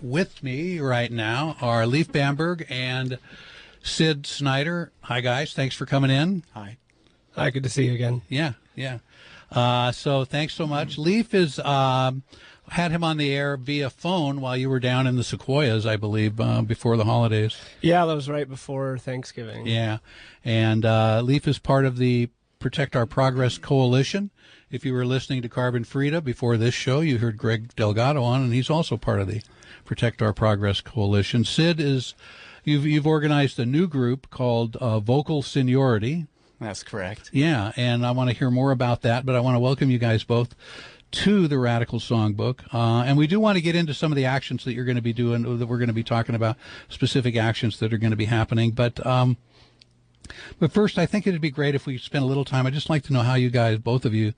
with me right now are Lief Bamberg and Sid Snyder. Hi, guys. Thanks for coming in. Hi. Hi, good to see you again. Yeah. So thanks so much. Lief is had him on the air via phone while you were down in the Sequoias, I believe, before the holidays. Yeah, that was right before Thanksgiving. Yeah. And Lief is part of the Protect Our Progress Coalition. If you were listening to Carbon Frida before this show, you heard Greg Delgado on, and he's also part of the Protect Our Progress Coalition. Sid is, you've organized a new group called Vocal Seniority. That's correct. Yeah, and I want to hear more about that, but I want to welcome you guys both to the Radical Songbook. And we do want to get into some of the actions that you're going to be doing, that we're going to be talking about, specific actions that are going to be happening. But first, I think it'd be great if we spend a little time. I'd just like to know how you guys, both of you,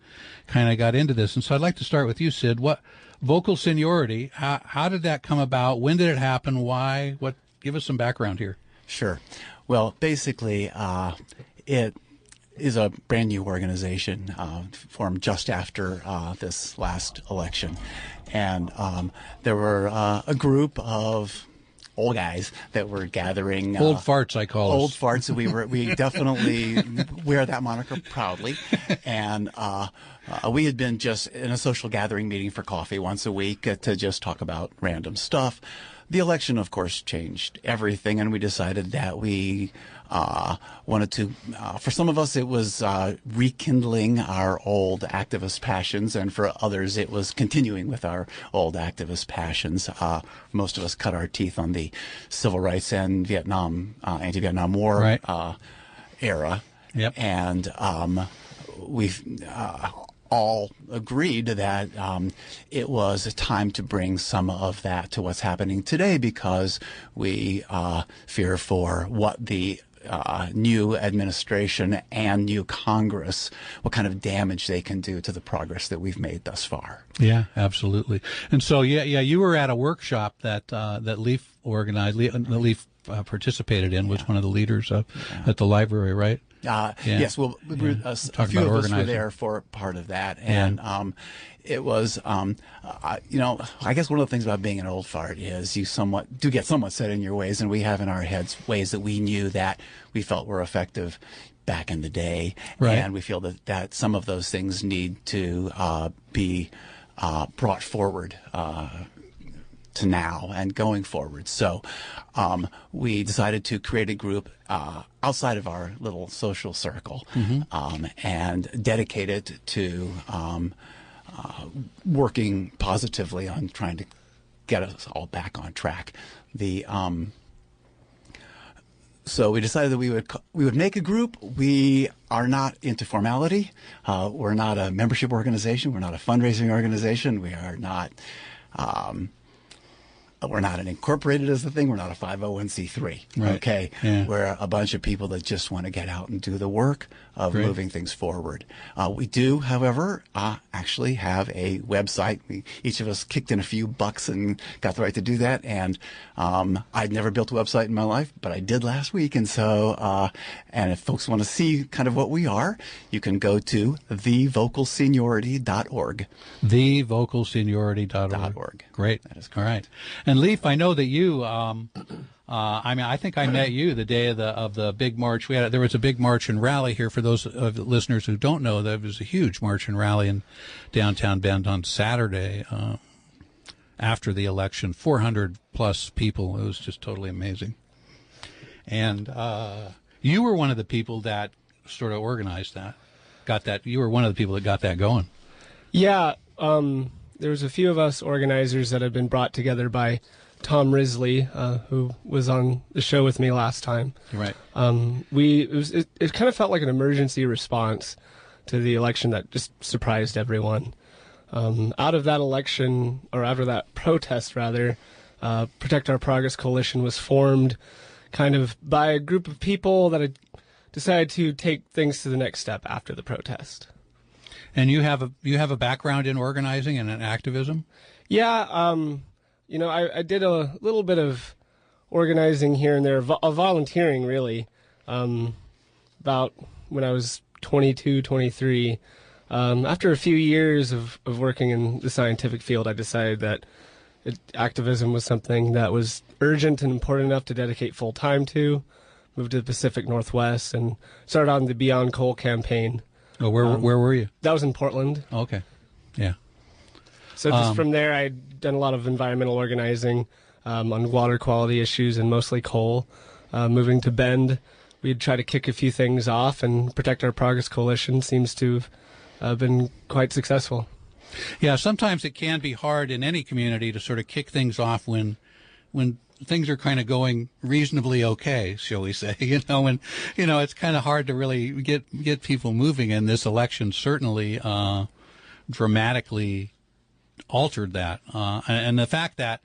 kind of got into this. And so I'd like to start with you, Sid. What Vocal Seniority, how did that come about? When did it happen? Why? What? Give us some background here. Sure. Well, basically, it is a brand new organization formed just after this last election. And there were a group of old guys that were gathering. Old farts, I call us. Old farts. We definitely wear that moniker proudly. And we had been just in a social gathering meeting for coffee once a week to just talk about random stuff. The election, of course, changed everything, and we decided that we wanted to, for some of us, it was rekindling our old activist passions, and for others, it was continuing with our old activist passions. Most of us cut our teeth on the civil rights and Vietnam, anti-Vietnam War right. Era. Yep. And we've all agreed that it was a time to bring some of that to what's happening today, because we fear for what the new administration and new Congress, what kind of damage they can do to the progress that we've made thus far. Yeah, absolutely. And so, you were at a workshop that that Lief organized, Lief participated in, was one of the leaders at the library, right? Yes, well, a few of us were there for part of that, and it was, I guess one of the things about being an old fart is you do get somewhat set in your ways, and we have in our heads ways that we knew that we felt were effective back in the day, right. And we feel that some of those things need to be brought forward to now and going forward. So we decided to create a group outside of our little social circle, and dedicate it to working positively on trying to get us all back on track. So we decided that we would make a group. We are not into formality. We're not a membership organization. We're not a fundraising organization. We are not. We're not an incorporated as a thing. We're not a 501c3. Right. Okay. Yeah. We're a bunch of people that just want to get out and do the work of Great. moving things forward. We do, however, actually have a website. Each of us kicked in a few bucks and got the right to do that. And I'd never built a website in my life, but I did last week. And so, and if folks want to see kind of what we are, you can go to thevocalseniority.org. Thevocalseniority.org. Great. That is correct. All right. And Lief, I know that you, I think I met you the day of the big march. There was a big march and rally here. For those of the listeners who don't know, there was a huge march and rally in downtown Bend on Saturday after the election. 400 plus people. It was just totally amazing. And you were one of the people that sort of organized that. You were one of the people that got that going. Yeah. There was a few of us organizers that had been brought together by Tom Risley, who was on the show with me last time. Right. It kind of felt like an emergency response to the election that just surprised everyone. Out of that election, or after that protest rather, Protect Our Progress Coalition was formed kind of by a group of people that had decided to take things to the next step after the protest. And you have a background in organizing and in activism? Yeah, I did a little bit of organizing here and there, volunteering really, about when I was 22, 23. After a few years of working in the scientific field, I decided that activism was something that was urgent and important enough to dedicate full time to. Moved to the Pacific Northwest and started on the Beyond Coal campaign. Oh, where were you? That was in Portland. Okay, yeah. So just from there, I'd done a lot of environmental organizing on water quality issues and mostly coal. Moving to Bend, we'd try to kick a few things off, and Protect Our Progress Coalition seems to have been quite successful. Yeah, sometimes it can be hard in any community to sort of kick things off when things are kind of going reasonably okay, shall we say? And it's kind of hard to really get people moving. And this election certainly dramatically altered that. And the fact that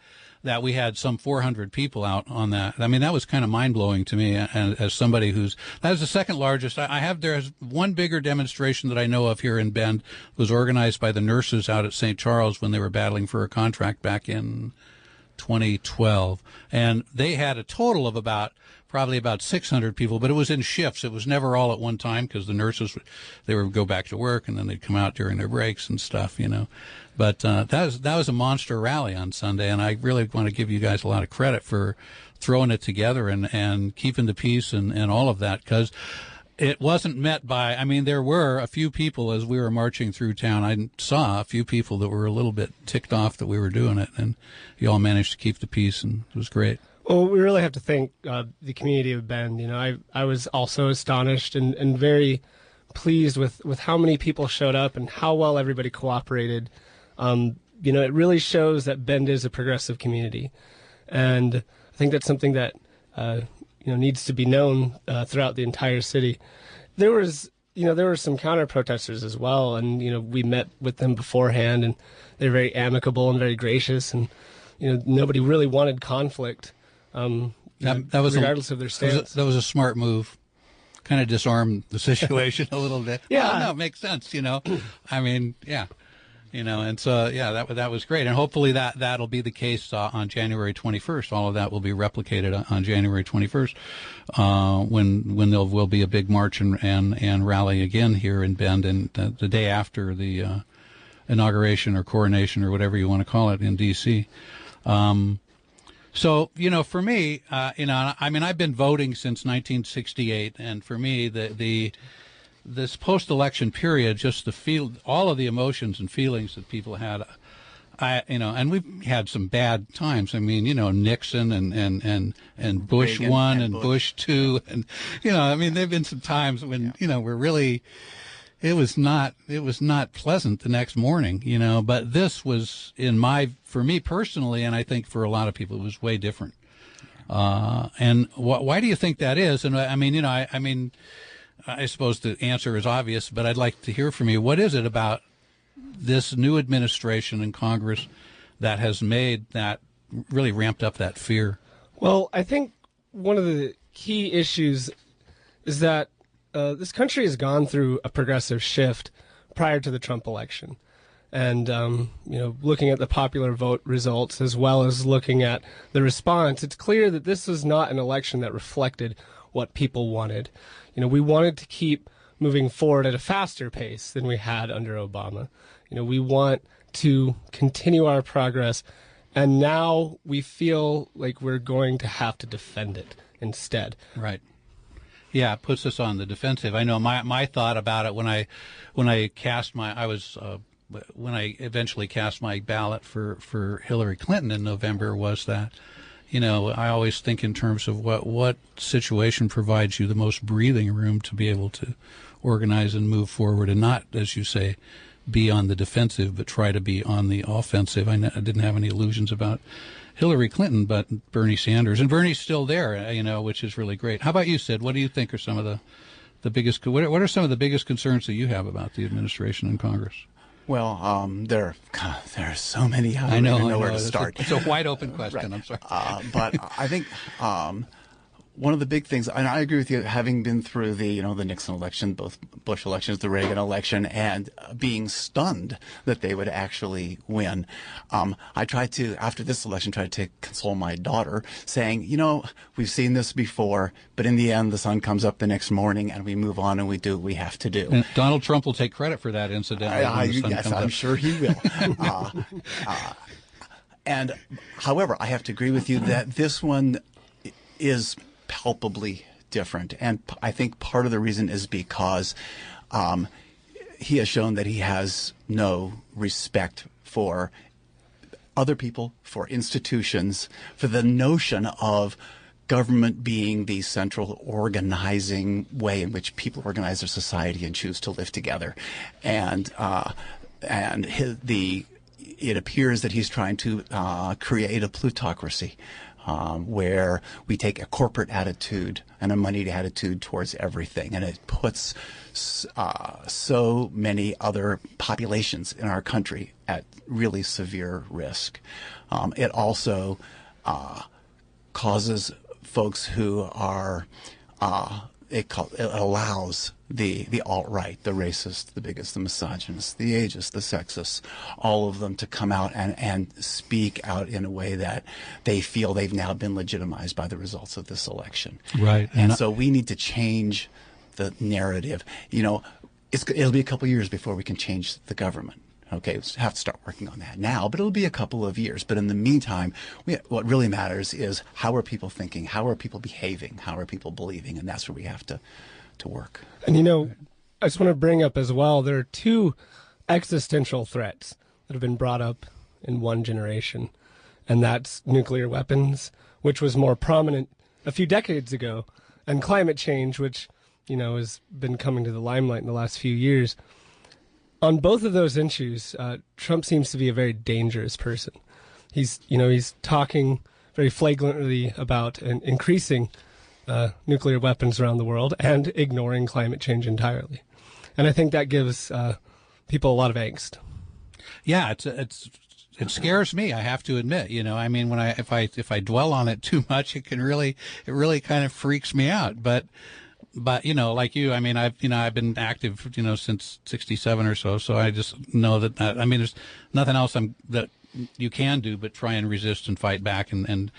we had some 400 people out on that, I mean, that was kind of mind blowing to me. And as somebody that was the second largest. There's one bigger demonstration that I know of here in Bend, was organized by the nurses out at St. Charles when they were battling for a contract back in 2012, and they had a total of probably about 600 people, but it was in shifts. It was never all at one time, because the nurses, they would go back to work and then they'd come out during their breaks and stuff, But that was a monster rally on Sunday, and I really want to give you guys a lot of credit for throwing it together and keeping the peace and all of that, because it wasn't met by, I mean, there were a few people as we were marching through town. I saw a few people that were a little bit ticked off that we were doing it, and you all managed to keep the peace, and it was great. Well, we really have to thank the community of Bend. I was also astonished and very pleased with how many people showed up and how well everybody cooperated. It really shows that Bend is a progressive community, and I think that's something that needs to be known throughout the entire city. There were some counter protesters as well, and we met with them beforehand, and they're very amicable and very gracious, and nobody really wanted conflict, that was regardless of their stance. That was a smart move. Kind of disarmed the situation a little bit. Yeah, well, no, it makes sense. I mean, yeah. And so, yeah, that was great. And hopefully that'll be the case on January 21st. All of that will be replicated on January 21st, when there will be a big march and rally again here in Bend, and the day after the inauguration or coronation or whatever you want to call it in D.C. So, for me, I mean, I've been voting since 1968, and for me, this post-election period, just all of the emotions and feelings that people had, and we've had some bad times. I mean, Nixon and Bush Reagan 1 and Bush 2, and I mean, there've been some times when we're really, it was not pleasant the next morning, But this was for me personally, and I think for a lot of people, it was way different. And why do you think that is? And I mean, I suppose the answer is obvious, but I'd like to hear from you. What is it about this new administration and Congress that has really ramped up that fear? Well, I think one of the key issues is that this country has gone through a progressive shift prior to the Trump election. And, looking at the popular vote results as well as looking at the response, it's clear that this was not an election that reflected what people wanted. We wanted to keep moving forward at a faster pace than we had under Obama. We want to continue our progress, and now we feel like we're going to have to defend it instead. Right. Yeah, it puts us on the defensive. I know my thought about it when I eventually cast my ballot for Hillary Clinton in November was that, I always think in terms of what situation provides you the most breathing room to be able to organize and move forward and not, as you say, be on the defensive, but try to be on the offensive. I didn't have any illusions about Hillary Clinton, but Bernie Sanders. And Bernie's still there, which is really great. How about you, Sid? What do you think are some of the biggest, what are some of the biggest concerns that you have about the administration and Congress? Well, there are so many. I don't even know where to start. It's a wide open question. Right. I'm sorry. But I think one of the big things, and I agree with you, having been through the Nixon election, both Bush elections, the Reagan election, and being stunned that they would actually win. I tried to, after this election, to console my daughter, saying, we've seen this before, but in the end, the sun comes up the next morning, and we move on and we do what we have to do. And Donald Trump will take credit for that, incidentally. Yes, I'm sure he will. And however, I have to agree with you that this one is palpably different. And I think part of the reason is because he has shown that he has no respect for other people, for institutions, for the notion of government being the central organizing way in which people organize their society and choose to live together. And it appears that he's trying to create a plutocracy where we take a corporate attitude and a moneyed attitude towards everything. And it puts so many other populations in our country at really severe risk. It also causes folks who are it allows the alt-right, the racist, the bigots, the misogynists, the ageist, the sexists, all of them to come out and speak out in a way that they feel they've now been legitimized by the results of this election. Right. And so we need to change the narrative. You know, it'll be a couple of years before we can change the government. Okay, we have to start working on that now, but it'll be a couple of years. But in the meantime, what really matters is how are people thinking, how are people behaving, how are people believing, and that's where we have to work. And you know, I just want to bring up as well, there are two existential threats that have been brought up in one generation, and that's nuclear weapons, which was more prominent a few decades ago, and climate change, which, you know, has been coming to the limelight in the last few years. On both of those issues, Trump seems to be a very dangerous person. He's talking very flagrantly about increasing nuclear weapons around the world and ignoring climate change entirely. And I think that gives people a lot of angst. Yeah, it scares me, I have to admit. You know, I mean, if I dwell on it too much, it really kind of freaks me out. But you know, like you, I mean, I've been active, you know, since 67 or so. So I just know that I mean, there's nothing else that you can do but try and resist and fight back and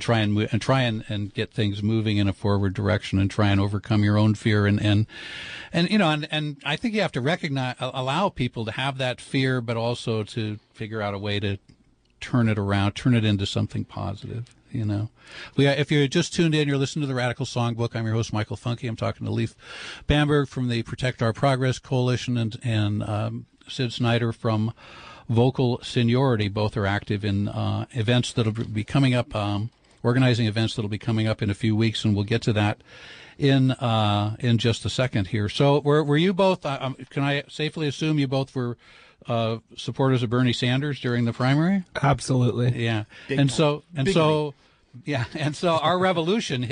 try and get things moving in a forward direction and try and overcome your own fear and you know, and I think you have to allow people to have that fear, but also to figure out a way to turn it around, turn it into something positive. You know, if you're just tuned in, you're listening to the Radical Songbook. I'm your host, Michael Funke. I'm talking to Lief Bamberg from the Protect Our Progress Coalition and Sid Snyder from Vocal Seniority. Both are active in events that'll be coming up, organizing events that'll be coming up in a few weeks, and we'll get to that in just a second here. So, were you both? Can I safely assume you both were supporters of Bernie Sanders during the primary? Absolutely. Yeah. And so our revolution,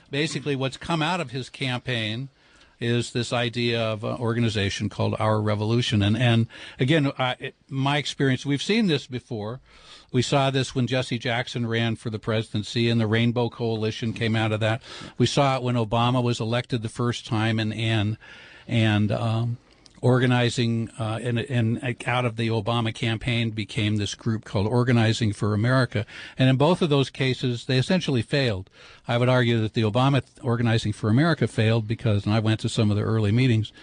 basically what's come out of his campaign is this idea of an organization called Our Revolution. And again, my experience, we've seen this before. We saw this when Jesse Jackson ran for the presidency and the Rainbow Coalition came out of that. We saw it when Obama was elected the first time and organizing and out of the Obama campaign became this group called Organizing for America. And in both of those cases, they essentially failed. I would argue that the Obama Organizing for America failed because, and I went to some of the early meetings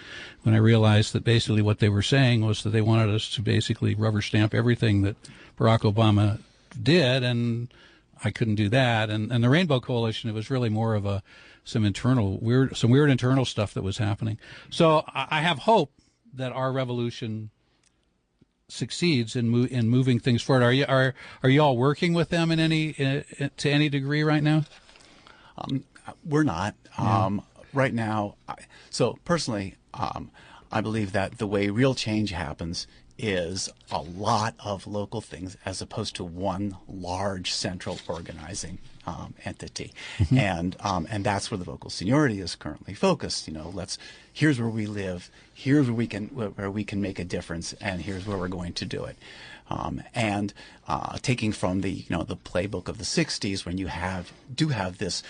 when I realized that basically what they were saying was that they wanted us to basically rubber stamp everything that Barack Obama did, and I couldn't do that. And the Rainbow Coalition, it was really more of some weird internal stuff that was happening. So I have hope that Our Revolution succeeds in moving things forward. Are you all working with them to any degree right now? We're not. Yeah. Right now, so personally, I believe that the way real change happens is a lot of local things as opposed to one large central organizing entity. Mm-hmm. And that's where the Vocal Seniority is currently focused. You know, here's where we live, here's where we can make a difference, and here's where we're going to do it. Taking from the playbook of the 60s, when you do have this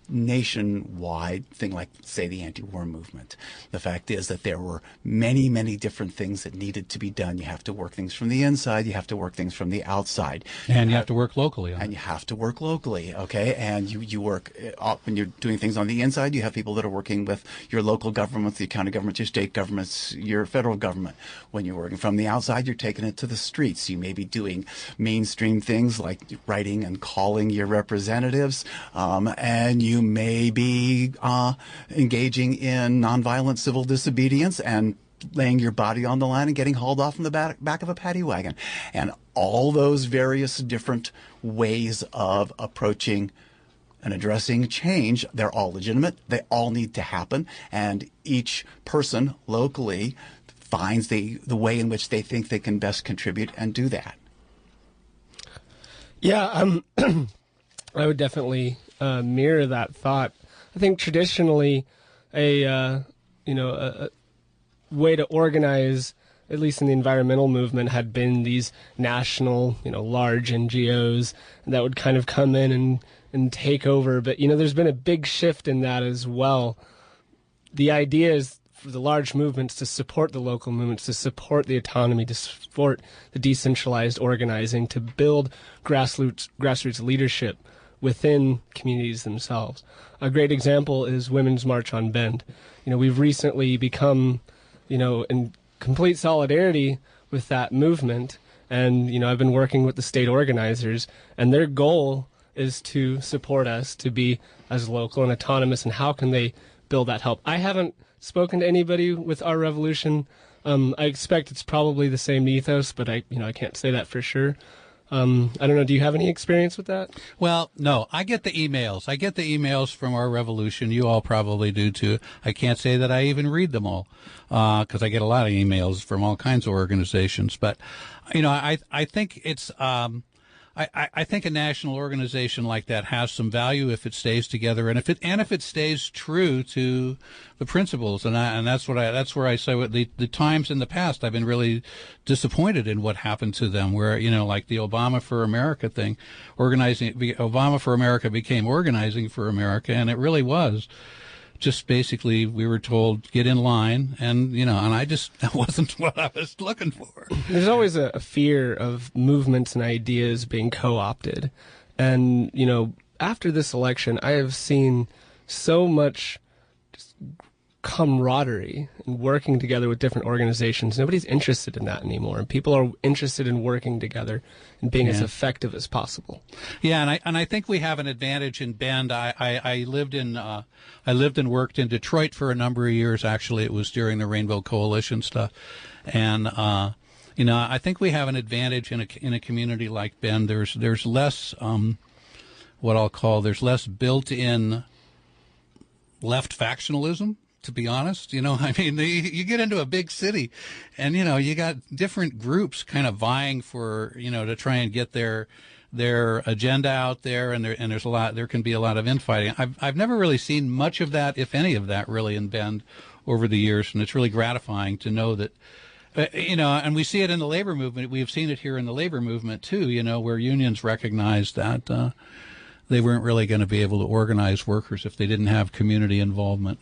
nationwide thing like, say, the anti-war movement. The fact is that there were many, many different things that needed to be done. You have to work things from the inside. You have to work things from the outside. And you have to work locally. And you have to work locally, okay? And you work, when you're doing things on the inside, you have people that are working with your local governments, the county governments, your state governments, your federal government. When you're working from the outside, you're taking it to the streets. You may be doing mainstream things like writing and calling your representatives, and you may be engaging in nonviolent civil disobedience and laying your body on the line and getting hauled off from the back of a paddy wagon. And all those various different ways of approaching and addressing change, they're all legitimate. They all need to happen. And each person locally finds the way in which they think they can best contribute and do that. Yeah, I would definitely mirror that thought. I think traditionally a way to organize, at least in the environmental movement, had been these national, large NGOs that would kind of come in and take over. But, there's been a big shift in that as well. The idea is for the large movements to support the local movements, to support the autonomy, to support the decentralized organizing, to build grassroots leadership within communities themselves. A great example is Women's March on Bend. We've recently become, in complete solidarity with that movement. And, I've been working with the state organizers, and their goal is to support us to be as local and autonomous, and how can they build that help. I haven't spoken to anybody with our revolution. I expect it's probably the same ethos, but I can't say that for sure. I don't know. Do you have any experience with that? Well, no. I get the emails. I get the emails from our revolution. You all probably do too. I can't say that I even read them all, because I get a lot of emails from all kinds of organizations. But, I think it's, I think a national organization like that has some value if it stays together, and if it stays true to the principles, and that's where I say what the times in the past I've been really disappointed in what happened to them, where like the Obama for America thing, Obama for America became Organizing for America, and it really was just basically we were told get in line, and that wasn't what I was looking for. There's always a fear of movements and ideas being co-opted, and after this election I have seen so much just camaraderie and working together with different organizations. Nobody's interested in that anymore, and people are interested in working together and being as effective as possible. Yeah, and I think we have an advantage in Bend. I lived and worked in Detroit for a number of years. Actually, it was during the Rainbow Coalition stuff, and I think we have an advantage in a community like Bend. There's less there's less built-in left factionalism. To be honest, you get into a big city, and you got different groups kind of vying for to try and get their agenda out there, and there can be a lot of infighting. I've never really seen much of that, if any of that, really in Bend over the years, and it's really gratifying to know that. And we see it in the labor movement. We've seen it here in the labor movement too. Where unions recognize that they weren't really going to be able to organize workers if they didn't have community involvement,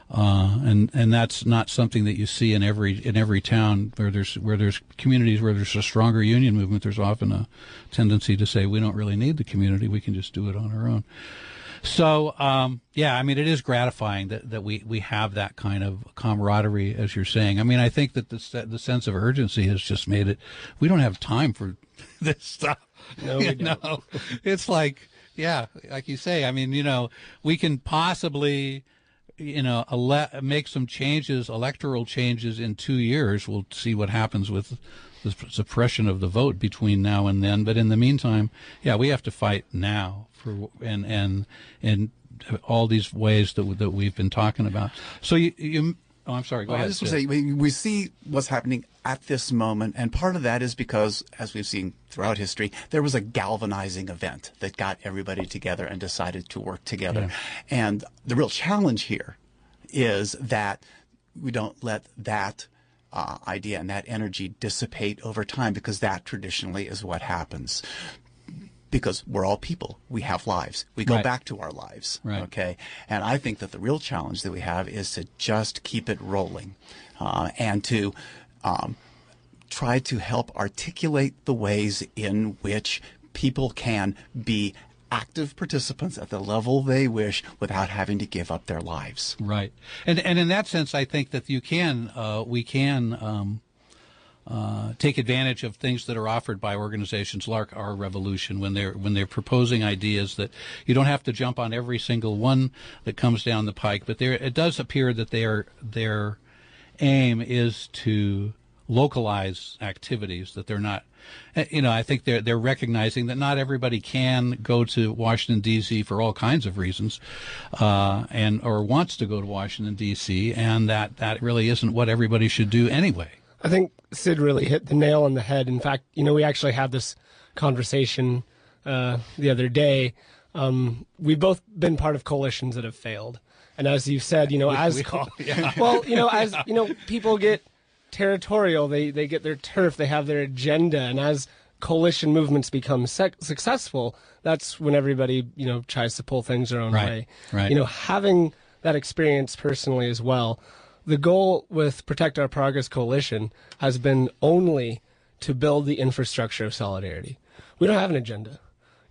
and that's not something that you see in every town where there's communities where there's a stronger union movement. There's often a tendency to say we don't really need the community; we can just do it on our own. So, it is gratifying that we have that kind of camaraderie, as you're saying. I think that the sense of urgency has just made it. We don't have time for this stuff. No, we don't. It's like, like you say, we can possibly, make some changes, electoral changes in 2 years. We'll see what happens with the suppression of the vote between now and then. But in the meantime, we have to fight now and all these ways that we've been talking about. So oh, I'm sorry. Go ahead. I was just going to say, we see what's happening at this moment, and part of that is because, as we've seen throughout history, there was a galvanizing event that got everybody together and decided to work together. Yeah. And the real challenge here is that we don't let that idea and that energy dissipate over time, because that traditionally is what happens. because we're all people. We have lives. We go Right. back to our lives. Right. Okay. And I think that the real challenge that we have is to just keep it rolling, and to try to help articulate the ways in which people can be active participants at the level they wish without having to give up their lives. Right. And in that sense, I think that we can take advantage of things that are offered by organizations like Our Revolution when they're proposing ideas that you don't have to jump on every single one that comes down the pike, but it does appear that their aim is to localize activities, that they're not, I think they're recognizing that not everybody can go to Washington D.C. for all kinds of reasons, or wants to go to Washington D.C. and that really isn't what everybody should do anyway. I think Sid really hit the nail on the head. In fact, we actually had this conversation the other day. We've both been part of coalitions that have failed, and as you said, as people get territorial, they get their turf, they have their agenda, and as coalition movements become successful, that's when everybody tries to pull things their own way. Right. Having that experience personally as well. The goal with Protect Our Progress Coalition has been only to build the infrastructure of solidarity. We don't have an agenda.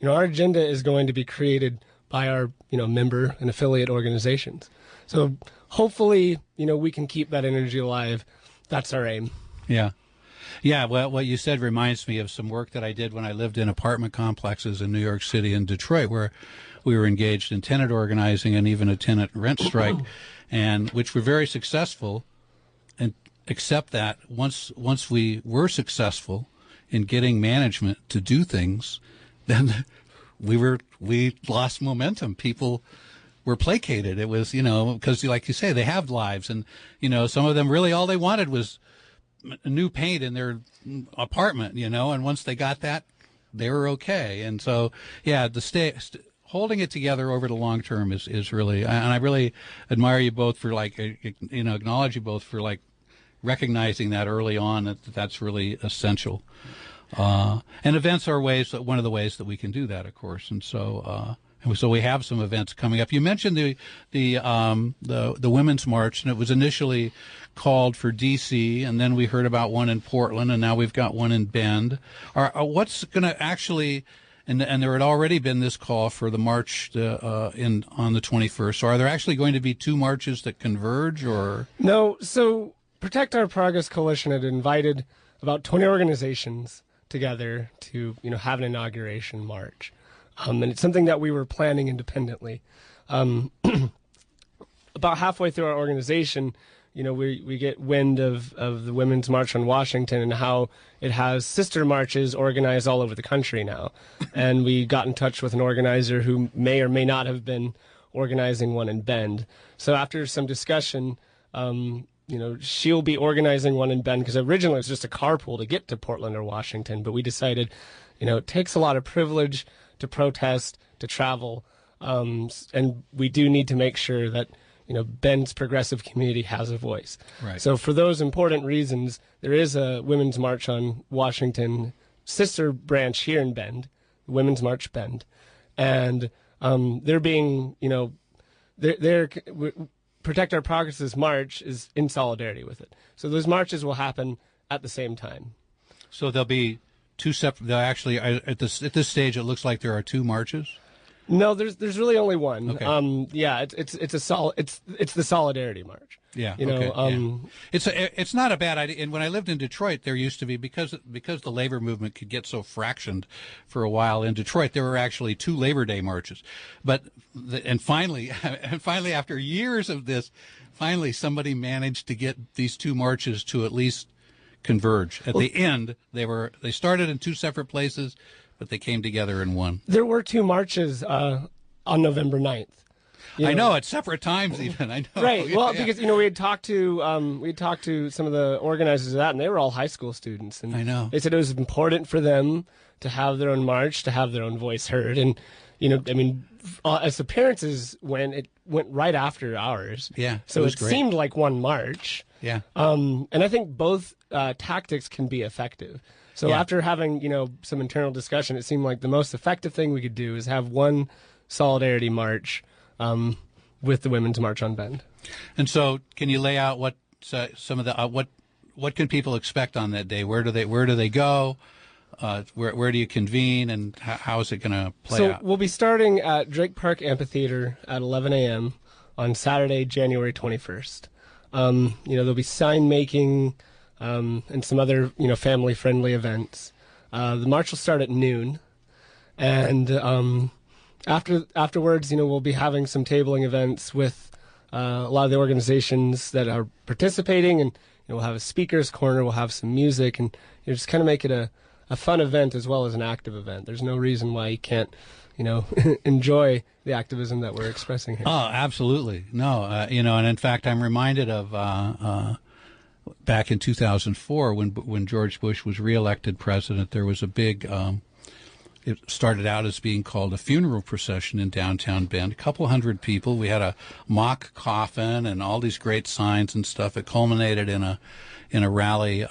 Our agenda is going to be created by our, member and affiliate organizations. So hopefully, we can keep that energy alive. That's our aim. Yeah. Yeah, well, what you said reminds me of some work that I did when I lived in apartment complexes in New York City and Detroit, where we were engaged in tenant organizing and even a tenant rent strike, and which were very successful. And except that once we were successful in getting management to do things, then we lost momentum. People were placated. It was, because like you say, they have lives, and some of them really all they wanted was new paint in their apartment, and once they got that, they were okay. And so, yeah, holding it together over the long term is really, and I really admire you both for acknowledge you both for recognizing that early on, that's really essential. And events are one of the ways that we can do that, of course. And so we have some events coming up. You mentioned the Women's March, and it was initially called for D.C., and then we heard about one in Portland, and now we've got one in Bend. What's going to actually, and there had already been this call for the march on the 21st. So are there actually going to be two marches that converge, or? No. So Protect Our Progress Coalition had invited about 20 organizations together to have an inauguration march. And it's something that we were planning independently. About halfway through our organization, we get wind of the Women's March on Washington and how it has sister marches organized all over the country now. And we got in touch with an organizer who may or may not have been organizing one in Bend. So after some discussion, she'll be organizing one in Bend, because originally it was just a carpool to get to Portland or Washington. But we decided, it takes a lot of privilege to protest, to travel, and we do need to make sure that Bend's progressive community has a voice. Right. So for those important reasons, there is a Women's March on Washington sister branch here in Bend, Women's March Bend, and they're being they're Protect Our Progress's march is in solidarity with it. So those marches will happen at the same time. So there'll be two separate. They'll actually at this stage, it looks like there are two marches. No, there's really only one. Okay. It's the Solidarity March. Yeah. Yeah. It's not a bad idea. And when I lived in Detroit, there used to be, because the labor movement could get so fractioned for a while in Detroit, there were actually two Labor Day marches. And finally after years of this, somebody managed to get these two marches to at least converge. At the end, they started in two separate places, but they came together in one. There were two marches on November 9th. I know, at separate times even. I know. Right. Well, because we had talked to some of the organizers of that, and they were all high school students. And I know. They said it was important for them to have their own march, to have their own voice heard. And as appearances went, it went right after ours. Yeah. So it great. Seemed like one march. Yeah. And I think both tactics can be effective. So after having, some internal discussion, it seemed like the most effective thing we could do is have one solidarity march with the Women's March on Bend. And so, can you lay out what some of the what can people expect on that day? Where do they go? Where do you convene, and how is it going to play out? So we'll be starting at Drake Park Amphitheater at 11 a.m. on Saturday, January 21st. There'll be sign making and some other family friendly events. The march will start at noon, and afterwards, we'll be having some tabling events with a lot of the organizations that are participating, and we'll have a speakers corner, we'll have some music, and just kind of make it a fun event as well as an active event. There's no reason why you can't, enjoy the activism that we're expressing here. Oh, absolutely. No, and in fact, I'm reminded of back in 2004 when George Bush was reelected president. There was a big. It started out as being called a funeral procession in downtown Bend. A couple hundred people. We had a mock coffin and all these great signs and stuff. It culminated in a rally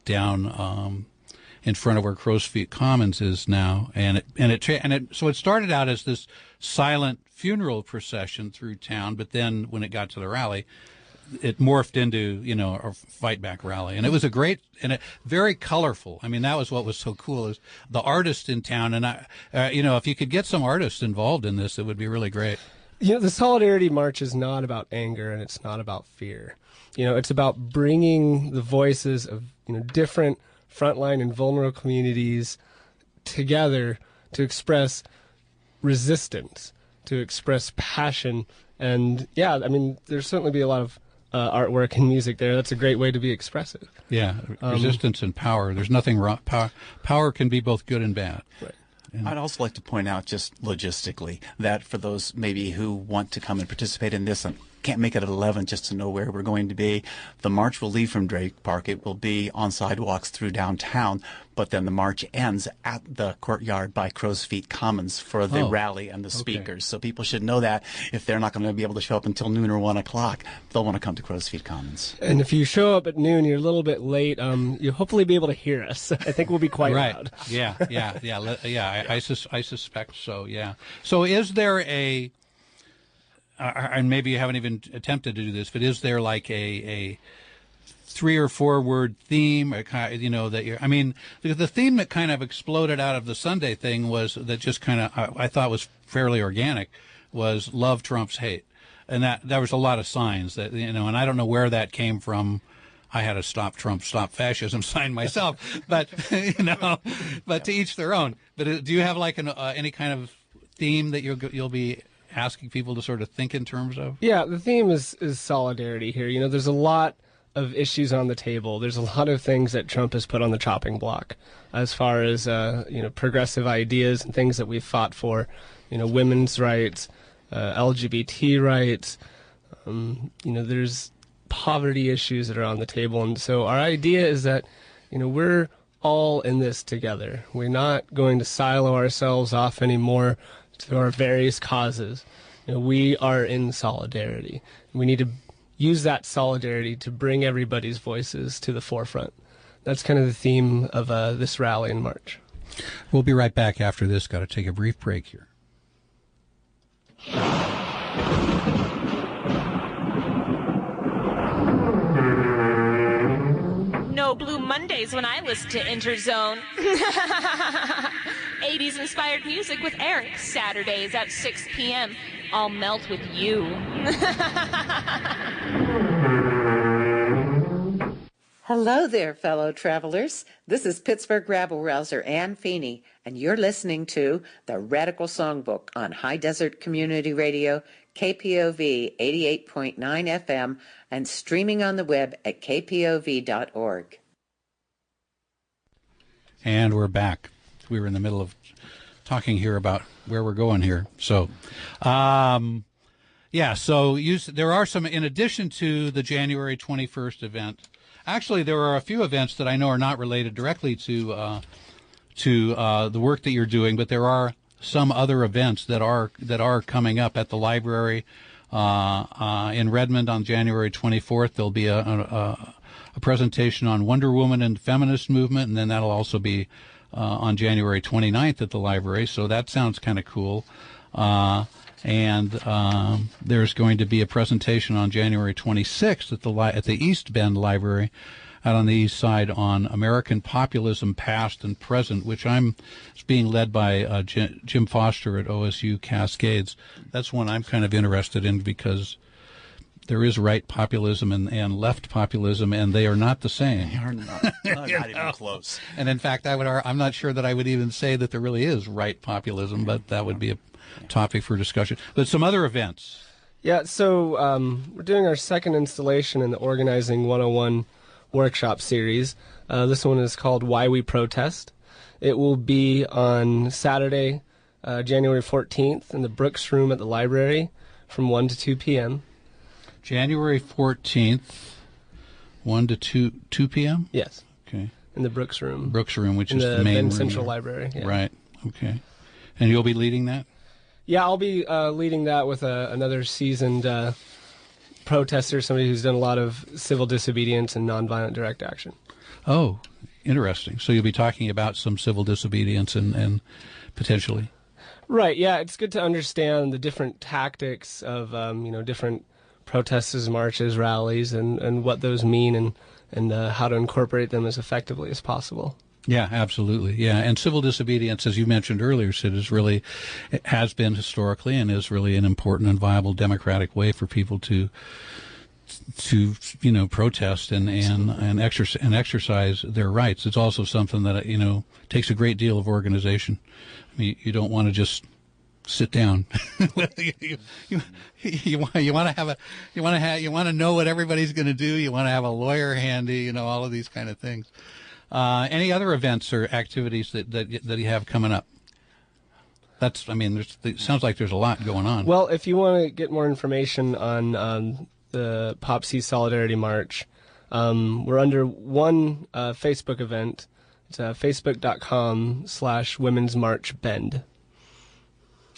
down in front of where Crow's Feet Commons is now, so it started out as this silent funeral procession through town, but then when it got to the rally, it morphed into a fight back rally, and it was a great and very colorful. I mean, that was what was so cool is the artists in town, and if you could get some artists involved in this, it would be really great. The Solidarity March is not about anger, and it's not about fear. It's about bringing the voices of different frontline and vulnerable communities together to express resistance, to express passion, and there's certainly be a lot of artwork and music there. That's a great way to be expressive. Yeah, resistance and power. There's nothing wrong. Power can be both good and bad. Right. Yeah. I'd also like to point out just logistically that for those maybe who want to come and participate in this and can't make it at 11 just to know where we're going to be, the march will leave from Drake Park. It will be on sidewalks through downtown, but then the march ends at the courtyard by Crow's Feet Commons for the rally and the speakers. So people should know that if they're not going to be able to show up until noon or 1 o'clock, they'll want to come to Crow's Feet Commons. And if you show up at noon, you're a little bit late. You'll hopefully be able to hear us. I think we'll be quite loud. Yeah. I suspect so. Yeah. So is there a and maybe you haven't even attempted to do this, but is there like a 3 or 4 word theme, or that you're? I mean, the theme that kind of exploded out of the Sunday thing was that just kind of I thought was fairly organic, was love trumps hate, and that there was a lot of signs that and I don't know where that came from. I had a Stop Trump, Stop Fascism sign myself, but but to each their own. But do you have like any kind of theme that you'll be asking people to sort of think in terms of? Yeah, the theme is solidarity here. There's a lot of issues on the table. There's a lot of things that Trump has put on the chopping block as far as progressive ideas and things that we've fought for. Women's rights, LGBT rights. There's poverty issues that are on the table, and so our idea is that we're all in this together. We're not going to silo ourselves off anymore to our various causes. We are in solidarity. We need to use that solidarity to bring everybody's voices to the forefront. That's kind of the theme of this rally and march. We'll be right back after this. Got to take a brief break here. No Blue Mondays when I listen to Interzone. 80s inspired music with Eric, Saturdays at 6 p.m. I'll melt with you. Hello there, fellow travelers. This is Pittsburgh rabble-rouser Ann Feeney, and you're listening to the Radical Songbook on High Desert Community Radio, KPOV 88.9 FM, and streaming on the web at kpov.org. And we're back. We were in the middle of talking here about where we're going here. So, there are some, in addition to the January 21st event, actually there are a few events that I know are not related directly to the work that you're doing, but there are some other events that are coming up at the library in Redmond on January 24th. There'll be a a presentation on Wonder Woman and the feminist movement, and then that'll also be on January 29th at the library. So that sounds kind of cool. And there's going to be a presentation on January 26th at the East Bend Library out on the east side on American populism, past and present, which it's being led by Jim Foster at OSU Cascades. That's one I'm kind of interested in because there is right populism and left populism, and they are not the same. They are not even close. And in fact, I'm not sure that I would even say that there really is right populism, but that would be a topic for discussion. But some other events. Yeah, so we're doing our second installation in the Organizing 101 workshop series. This one is called Why We Protest. It will be on Saturday, January 14th in the Brooks Room at the library from 1 to 2 p.m. January 14th, 1 to 2 p.m.? Yes. Okay. In the Brooks Room. Brooks Room, which is the main Bend room Central there. Library. Yeah. Right. Okay. And you'll be leading that? Yeah, I'll be leading that with another seasoned protester, somebody who's done a lot of civil disobedience and nonviolent direct action. Oh, interesting. So you'll be talking about some civil disobedience and potentially. Right, yeah, it's good to understand the different tactics of, different protests, marches, rallies, and what those mean and how to incorporate them as effectively as possible. Yeah, absolutely. Yeah, and civil disobedience, as you mentioned earlier, Sid, it has been historically and is really an important and viable democratic way for people to protest and exercise their rights. It's also something that takes a great deal of organization. I mean, you don't want to just sit down. you want to know what everybody's going to do. You want to have a lawyer handy. All of these kind of things. Any other events or activities that you have coming up? It sounds like there's a lot going on. Well, if you want to get more information on the POPC Solidarity March, we're under one Facebook event. It's facebook.com/Women's March Bend.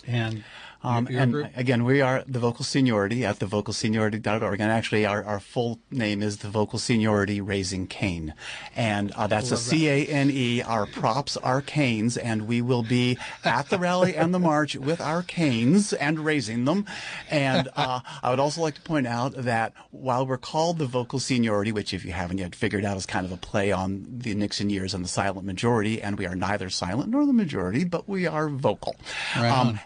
And and again, we are the Vocal Seniority at thevocalseniority.org. And actually, our full name is the Vocal Seniority Raising Cane. And that's a CANE. Our props are canes. And we will be at the rally and the march with our canes and raising them. And I would also like to point out that while we're called the Vocal Seniority, which if you haven't yet figured out is kind of a play on the Nixon years and the silent majority, and we are neither silent nor the majority, but we are vocal. Right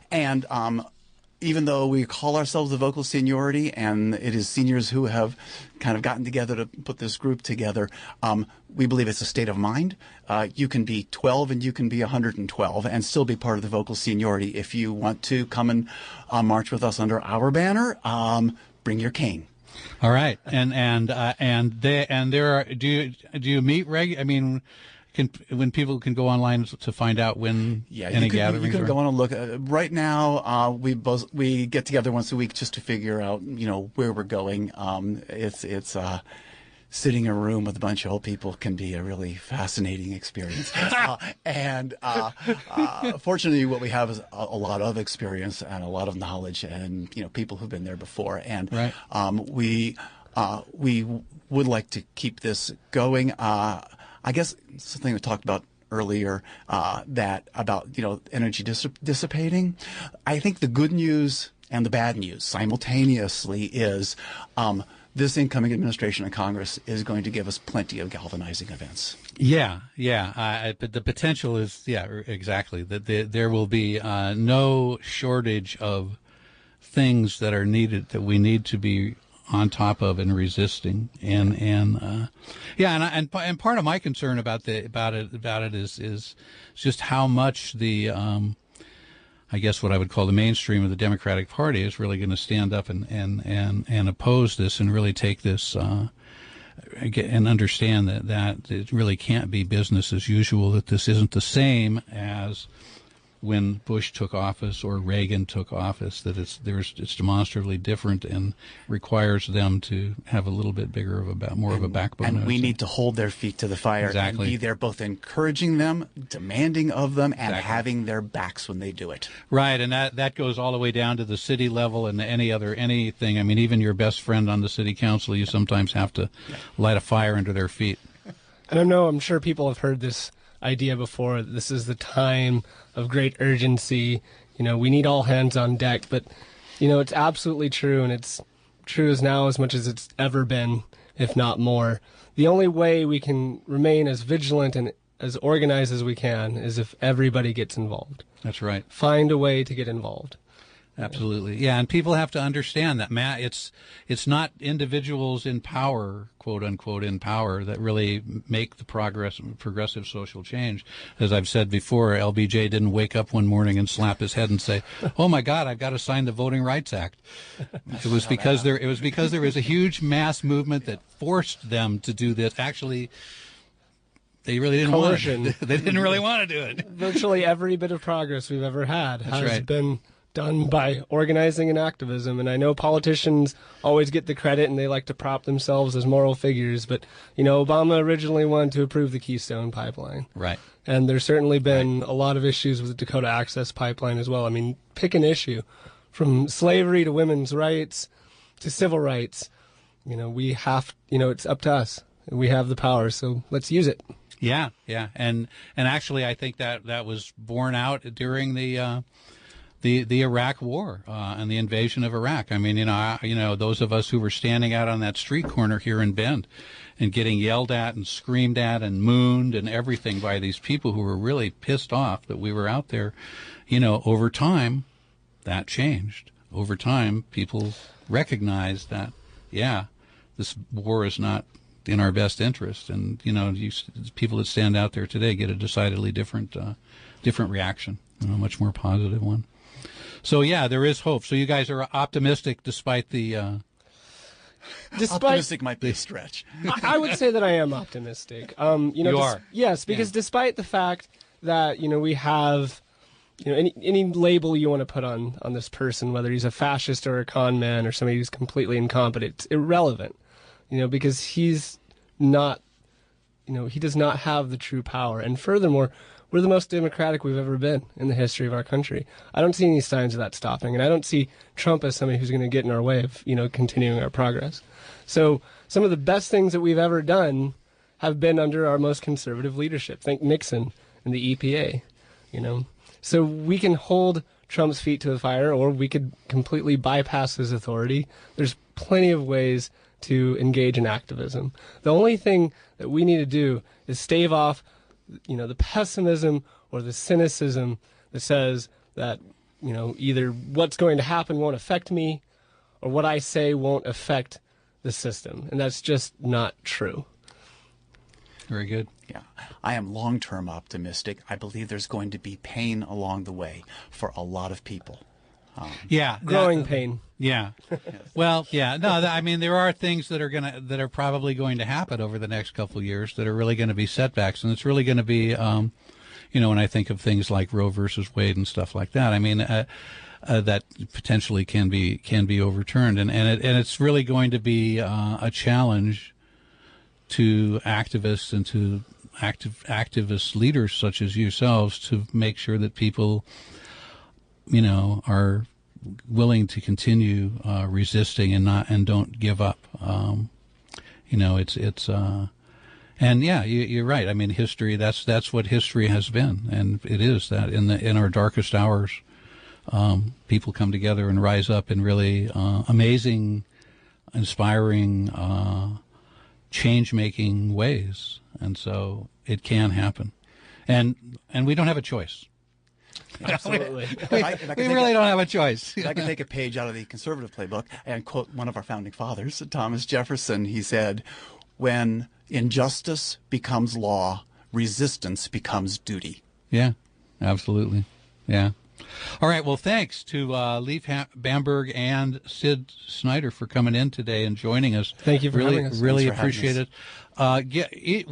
Even though we call ourselves the Vocal Seniority, and it is seniors who have kind of gotten together to put this group together, we believe it's a state of mind. You can be 12 and you can be 112 and still be part of the Vocal Seniority. If you want to come and march with us under our banner, bring your cane. All right, do you meet when people can go online to find out when any gatherings? You can are? go on and look. Right now, we get together once a week just to figure out, where we're going. It's sitting in a room with a bunch of old people can be a really fascinating experience. Fortunately, what we have is a lot of experience and a lot of knowledge, and people who've been there before. And right. We would like to keep this going. I guess something we talked about earlier, that about energy dissipating. I think the good news and the bad news simultaneously is this incoming administration and Congress is going to give us plenty of galvanizing events. Yeah. But the potential is, exactly, that there will be no shortage of things that are needed, that we need to be on top of and resisting, and part of my concern about it is just how much the I guess what I would call the mainstream of the Democratic Party is really going to stand up and oppose this and really take this and understand that it really can't be business as usual, that this isn't the same as when Bush took office or Reagan took office, that it's demonstrably different and requires them to have a little bit bigger of more of a backbone. And we need to hold their feet to the fire and be there, both encouraging them, demanding of them, and having their backs when they do it. Right, and that goes all the way down to the city level and anything. I mean, even your best friend on the city council, you sometimes have to light a fire under their feet. And I'm sure people have heard this idea before. This is the time of great urgency. We need all hands on deck. But, it's absolutely true, and it's true as now as much as it's ever been, if not more. The only way we can remain as vigilant and as organized as we can is if everybody gets involved. That's right. Find a way to get involved. Absolutely. Yeah, and people have to understand that, Matt, it's not individuals in power, quote unquote, in power, that really make the progressive social change. As I've said before, LBJ didn't wake up one morning and slap his head and say, "Oh my God, I've got to sign the Voting Rights Act." It was because there was a huge mass movement that forced them to do this. Actually, they really didn't want to. They didn't really want to do it. Virtually every bit of progress we've ever had has been done by organizing and activism. And I know politicians always get the credit and they like to prop themselves as moral figures, but Obama originally wanted to approve the Keystone Pipeline. Right. And there's certainly been a lot of issues with the Dakota Access Pipeline as well. I mean, pick an issue from slavery to women's rights to civil rights. We have, it's up to us. We have the power, so let's use it. Yeah. And actually I think that was borne out during the Iraq War and the invasion of Iraq. I mean, those of us who were standing out on that street corner here in Bend and getting yelled at and screamed at and mooned and everything by these people who were really pissed off that we were out there, over time, that changed. Over time, people recognized that, this war is not in our best interest. And, people that stand out there today get a decidedly different reaction, a much more positive one. So, there is hope. So you guys are optimistic despite the... Optimistic might be a stretch. I would say that I am optimistic. You are? Yes, because despite the fact that, we have, any label you want to put on this person, whether he's a fascist or a con man or somebody who's completely incompetent, it's irrelevant, because he's not, he does not have the true power. And furthermore, we're the most democratic we've ever been in the history of our country. I don't see any signs of that stopping, and I don't see Trump as somebody who's going to get in our way of, continuing our progress. So some of the best things that we've ever done have been under our most conservative leadership. Think Nixon and the EPA, So we can hold Trump's feet to the fire, or we could completely bypass his authority. There's plenty of ways to engage in activism. The only thing that we need to do is stave off the pessimism or the cynicism that says that, either what's going to happen won't affect me or what I say won't affect the system. And that's just not true. Very good. Yeah. I am long-term optimistic. I believe there's going to be pain along the way for a lot of people. Growing pain. Yeah. Well, yeah. No, I mean, there are things that are probably going to happen over the next couple of years that are really going to be setbacks, and it's really going to be, when I think of things like Roe versus Wade and stuff like that. I mean, that potentially can be overturned, and it's really going to be a challenge to activists and to activist leaders such as yourselves to make sure that people, are willing to continue resisting and don't give up. You're right. I mean, history. That's what history has been, and it is that in our darkest hours, people come together and rise up in really amazing, inspiring, change-making ways, and so it can happen, and we don't have a choice. Absolutely. We really don't have a choice. I can take a page out of the conservative playbook and quote one of our founding fathers, Thomas Jefferson. He said, "When injustice becomes law, resistance becomes duty." Yeah, absolutely. Yeah. All right. Well, thanks to Lief Bamberg and Sid Snyder for coming in today and joining us. Thank you for really, having us. really Thanks for appreciate it.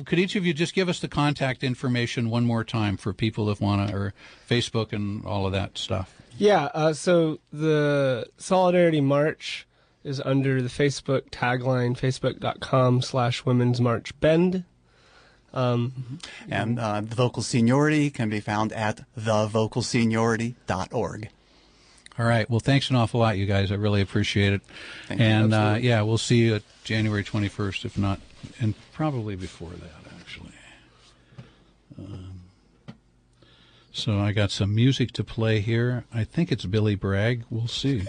Could each of you just give us the contact information one more time for people that want to, or Facebook and all of that stuff? Yeah, so the Solidarity March is under the Facebook tagline, facebook.com/Women's March Bend. And the Vocal Seniority can be found at thevocalseniority.org. All right. Well, thanks an awful lot, you guys. I really appreciate it. Thank you. And yeah, we'll see you at January 21st, if not, and probably before that, actually. So I got some music to play here. I think it's Billy Bragg. We'll see.